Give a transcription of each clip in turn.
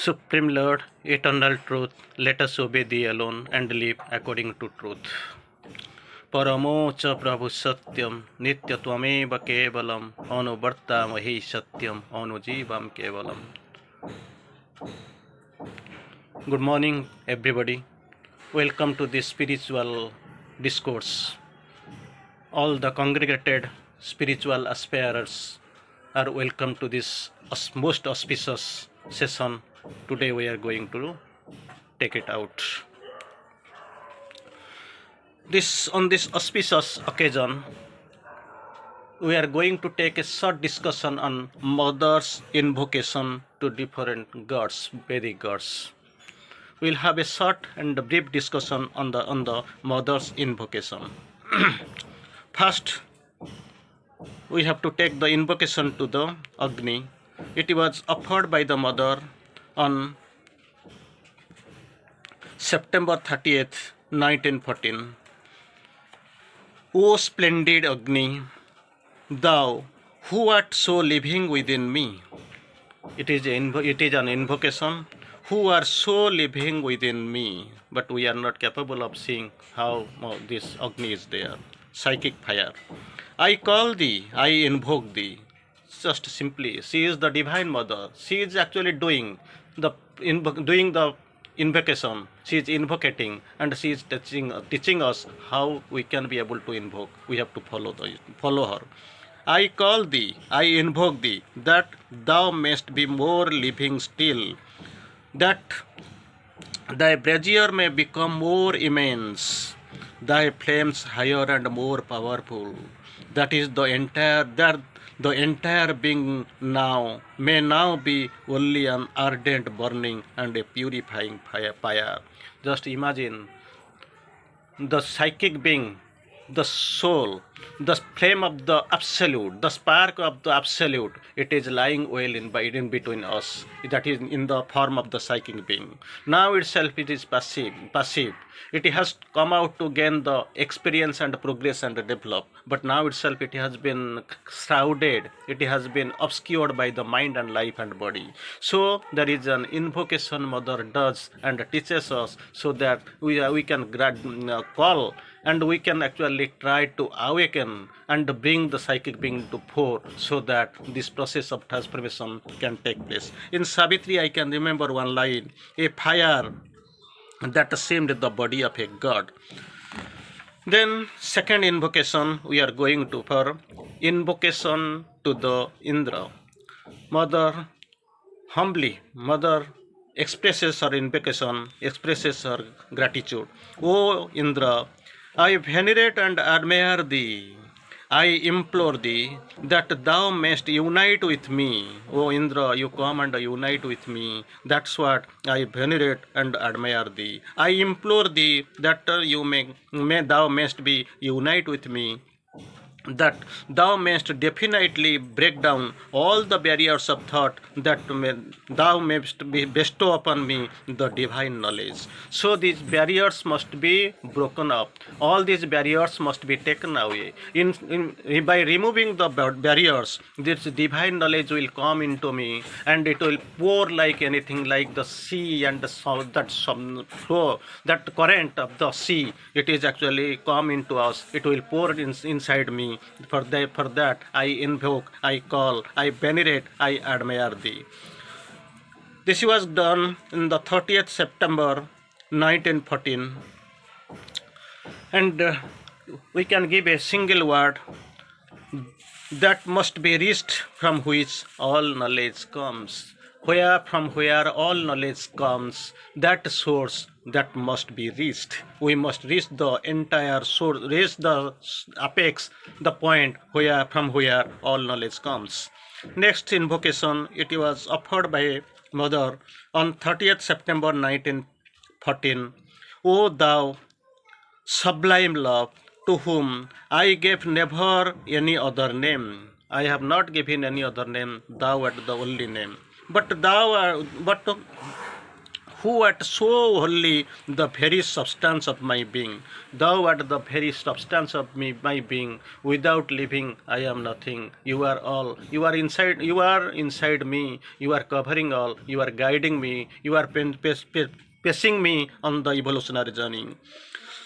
Supreme Lord, eternal truth, let us obey thee alone and live according to truth. Paramo cha prabhu satyam, nityatvameva kevalam, anuvartamahi satyam, anujivam kevalam. Good morning, everybody. Welcome to this spiritual discourse. All the congregated spiritual aspirers are welcome to this most auspicious session. Today we are going to take it out. On this auspicious occasion, we are going to take a short discussion on mother's invocation to different gods, Vedic gods. We will have a short and brief discussion on the mother's invocation. First, we have to take the invocation to the Agni. It was offered by the mother on September 30th, 1914. O splendid Agni, thou who art so living within me. It is an invocation. Who are so living within me, but we are not capable of seeing how this Agni is there. Psychic fire. I call thee, I invoke thee. Just simply, she is the divine mother. She is actually doing the invocation. She is invocating, and she is teaching us how we can be able to invoke. We have to follow her. I call thee, I invoke thee, that thou mayst be more living still, that thy brazier may become more immense, thy flames higher and more powerful. That is the entire being may now be only an ardent burning and a purifying fire. Just imagine the psychic being, the soul, the flame of the absolute, the spark of the absolute. It is lying well in between us. That is in the form of the psychic being. Now itself it is passive. It has come out to gain the experience and progress and develop. But now itself it has been shrouded. It has been obscured by the mind and life and body. So there is an invocation mother does and teaches us, so that we can call, and we can actually try to awaken and bring the psychic being to fore, so that this process of transformation can take place. In Savitri, I can remember one line: a fire that seemed the body of a god. Then second invocation we are going to for invocation to the Indra. Mother expresses her invocation, expresses her gratitude. O Indra, I venerate and admire thee. I implore thee that thou mayst unite with me. O Indra, you come and unite with me. That's what I venerate and admire thee. I implore thee that thou mayst be unite with me, that thou mayst definitely break down all the barriers of thought, that thou mayst bestow upon me the divine knowledge. So these barriers must be broken up. All these barriers must be taken away. By removing the barriers, this divine knowledge will come into me, and it will pour like anything, like the sea and that flow, that current of the sea. It is actually come into us. It will pour inside me. For that I invoke, I call, I venerate, I admire thee. This was done in the 30th September 1914, and we can give a single word: that must be reached, from which all knowledge comes. From where all knowledge comes, that source that must be reached. We must reach the entire source, reach the apex, the point from where all knowledge comes. Next invocation, it was offered by Mother on 30th September 1914. O thou sublime love, to whom I gave never any other name. I have not given any other name. Thou art the only name. But who art so wholly the very substance of my being. Thou art the very substance of me, my being. Without living, I am nothing. You are all. You are inside. You are inside me. You are covering all. You are guiding me. You are pacing me on the evolutionary journey.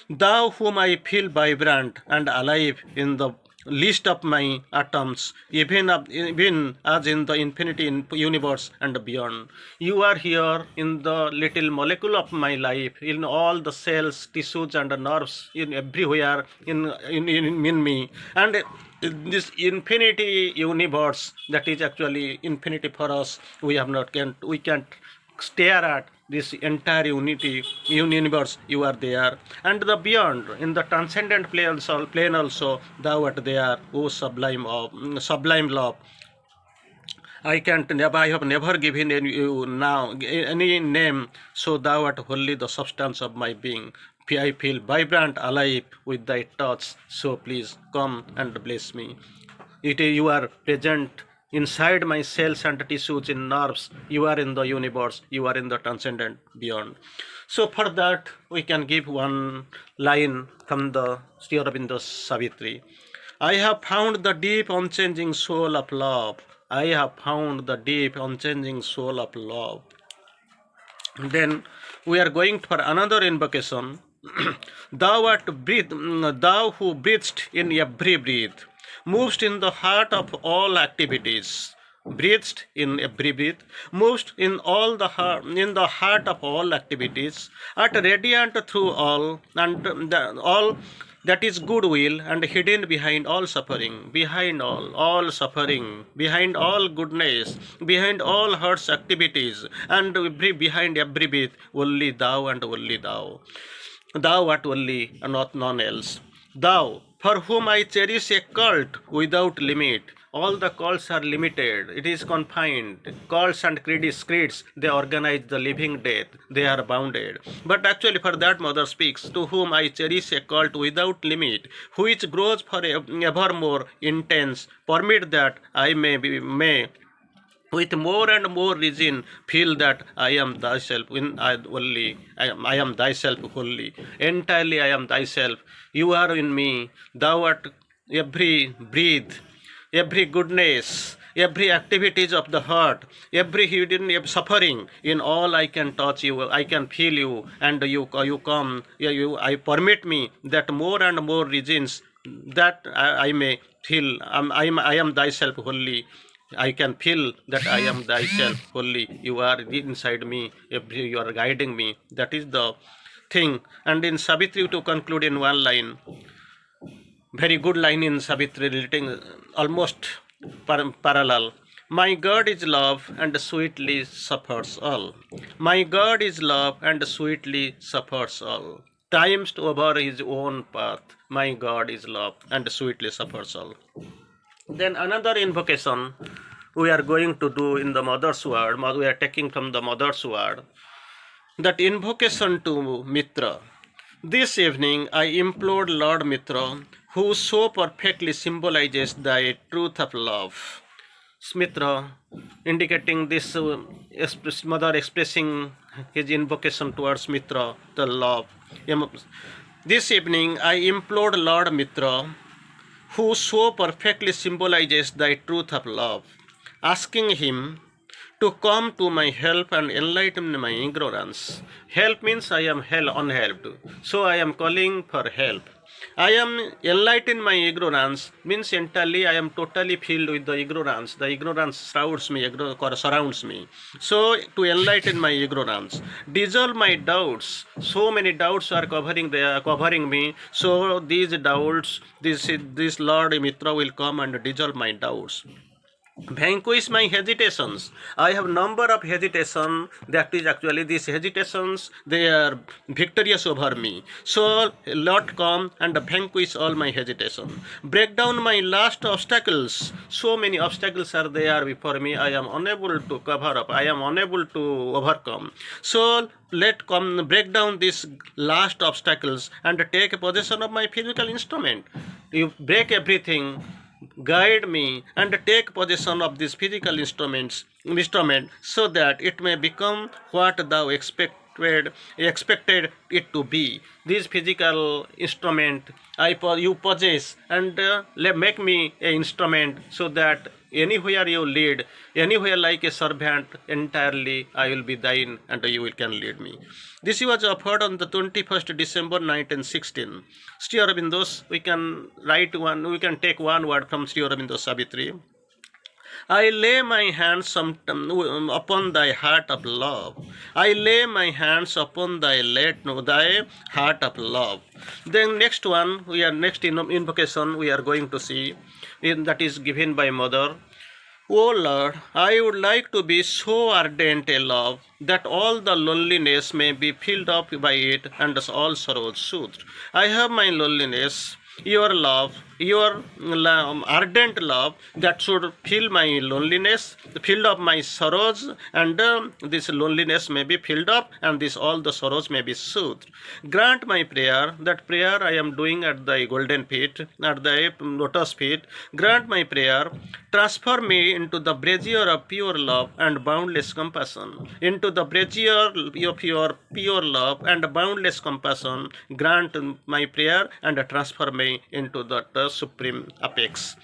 Thou whom I feel vibrant and alive in the least of my atoms, even as in the infinity universe and beyond. You are here in the little molecule of my life, in all the cells, tissues, and nerves, in everywhere in me. And this infinity universe, that is actually infinity for us, we can't stare at this entire universe. You are there, and the beyond in the transcendent plane also thou art there, O sublime love. I have never given you now any name, so thou art wholly the substance of my being. I feel vibrant, alive with thy touch, so please come and bless me. You are present inside my cells and tissues in nerves. You are in the universe. You are in the transcendent beyond. So for that, we can give one line from the Sri Aurobindo Savitri. I have found the deep unchanging soul of love. I have found the deep unchanging soul of love. Then we are going for another invocation. Thou who breathed in every breath, moved in the heart of all activities, breathed in every breath, moved in the heart of all activities, art radiant through all, and all that is goodwill, and hidden behind all suffering, behind all suffering, behind all goodness, behind all heart's activities, and behind every breath, only thou and only thou. Thou art only, and not none else. Thou, for whom I cherish a cult without limit. All the cults are limited, it is confined. Cults and creeds, they organize the living death, they are bounded. But actually for that mother speaks, to whom I cherish a cult without limit, which grows for evermore intense. Permit that I may with more and more reason feel that I am thyself I am thyself wholly. Entirely I am thyself. You are in me. Thou art every breath, every goodness, every activities of the heart, every hidden suffering. In all I can touch you, I can feel you, and you come. I permit me that more and more reasons that I may feel I am thyself wholly. I can feel that I am thyself wholly. You are inside me. You are guiding me. That is the thing. And in Savitri, to conclude in one line, very good line in Savitri, relating almost parallel. My God is love and sweetly suffers all. My God is love and sweetly suffers all. Times over his own path. My God is love and sweetly suffers all. Then another invocation we are going to do in the Mother's Word. We are taking from the Mother's Word. That invocation to Mitra. This evening I implored Lord Mitra, who so perfectly symbolizes the truth of love. Mitra, indicating this mother expressing his invocation towards Mitra, the love. This evening I implored Lord Mitra, who so perfectly symbolizes the truth of love, asking him to come to my help and enlighten my ignorance. Help means I am unhelped, so I am calling for help. I am enlightened my ignorance means entirely I am totally filled with the ignorance. The ignorance surrounds me. So to enlighten my ignorance, dissolve my doubts. So many doubts are covering me. So these doubts, this Lord Mitra will come and dissolve my doubts. Vanquish my hesitations. I have number of hesitation. That is actually these hesitations, they are victorious over me. So Lord come and vanquish all my hesitation. Break down my last obstacles. So many obstacles are there before me. I am unable to cover up. I am unable to overcome. So break down these last obstacles and take possession of my physical instrument. You break everything. Guide me and take possession of this physical instrument so that it may become what thou expect expected it to be. This physical instrument you possess, and make me an instrument, so that anywhere you lead, anywhere like a servant, entirely I will be thine, and you can lead me. This was offered on the 21st December 1916. Sri Aurobindo's, we can take one word from Sri Aurobindo's Savitri. I lay my hands upon thy heart of love. I lay my hands upon thy heart of love. Then next one, next invocation we are going to see, that is given by Mother. O Lord, I would like to be so ardent a love that all the loneliness may be filled up by it, and all sorrows soothed. I have my loneliness, your love, your ardent love that should fill my loneliness, fill up my sorrows, and this loneliness may be filled up, and all the sorrows may be soothed. Grant my prayer, that prayer I am doing at thy golden feet, at thy lotus feet. Grant my prayer, transfer me into the brazier of pure love and boundless compassion. Into the brazier of your pure love and boundless compassion, grant my prayer and transfer me into the supreme apex.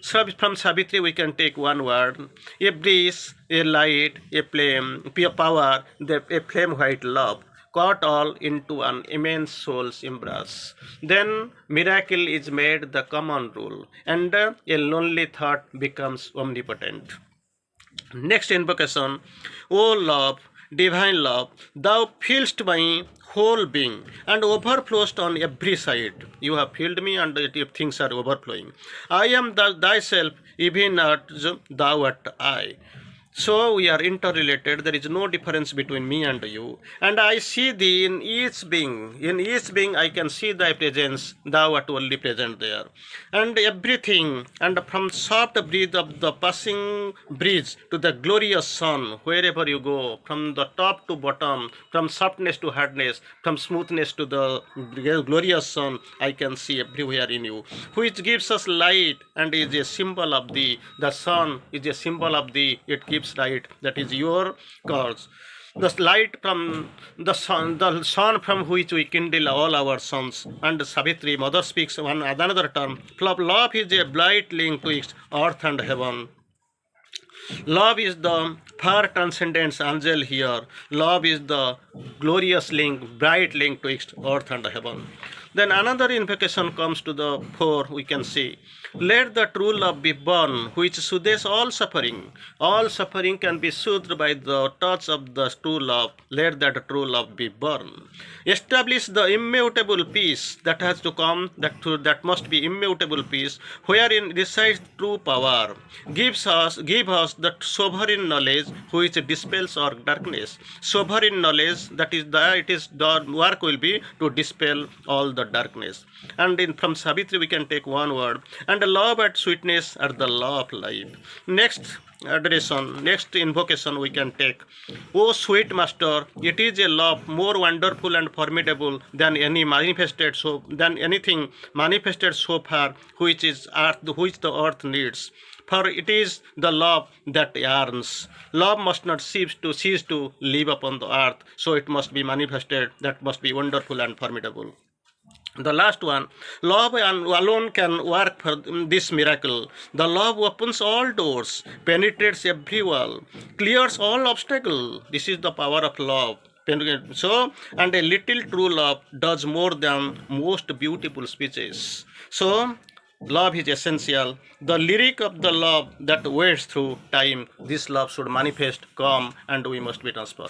So from Savitri we can take one word: a breeze, a light, a flame, pure power, a flame white love, caught all into an immense soul's embrace. Then miracle is made the common rule, and a lonely thought becomes omnipotent. Next invocation: O love, divine love, thou fillest my whole being and overflowest on every side. You have filled me, and things are overflowing. I am thyself, even as thou art I. So we are interrelated. There is no difference between me and you. And I see thee in each being. In each being I can see thy presence. Thou art only present there. And everything, and from soft breeze of the passing breeze to the glorious sun, wherever you go, from the top to bottom, from softness to hardness, from smoothness to the glorious sun, I can see everywhere in you, which gives us light and is a symbol of thee. The sun is a symbol of thee. It gives light, that is your cause. The light from the sun from which we kindle all our suns. And Savitri, Mother speaks another term. Love is a bright link twixt earth and heaven. Love is the far transcendent angel here. Love is the glorious link, bright link twixt earth and heaven. Then another invocation comes to the fore, we can see. Let the true love be born, which soothes all suffering. All suffering can be soothed by the touch of the true love. Let that true love be born. Establish the immutable peace that has to come, that must be immutable peace, wherein resides true power. Give us the sovereign knowledge which dispels our darkness. Sovereign knowledge, that is the work will be to dispel all the darkness. And from Savitri we can take one word: and love and sweetness are the law of life. Next adoration, next invocation we can take: O sweet master, it is a love more wonderful and formidable than anything manifested so far, which the earth needs. For it is the love that yearns. Love must not cease to live upon the earth, so it must be manifested. That must be wonderful and formidable. The last one: love alone can work for this miracle. The love opens all doors, penetrates every wall, clears all obstacles. This is the power of love. So, and a little true love does more than most beautiful speeches. So, love is essential. The lyric of the love that waits through time. This love should manifest, come, and we must be transformed.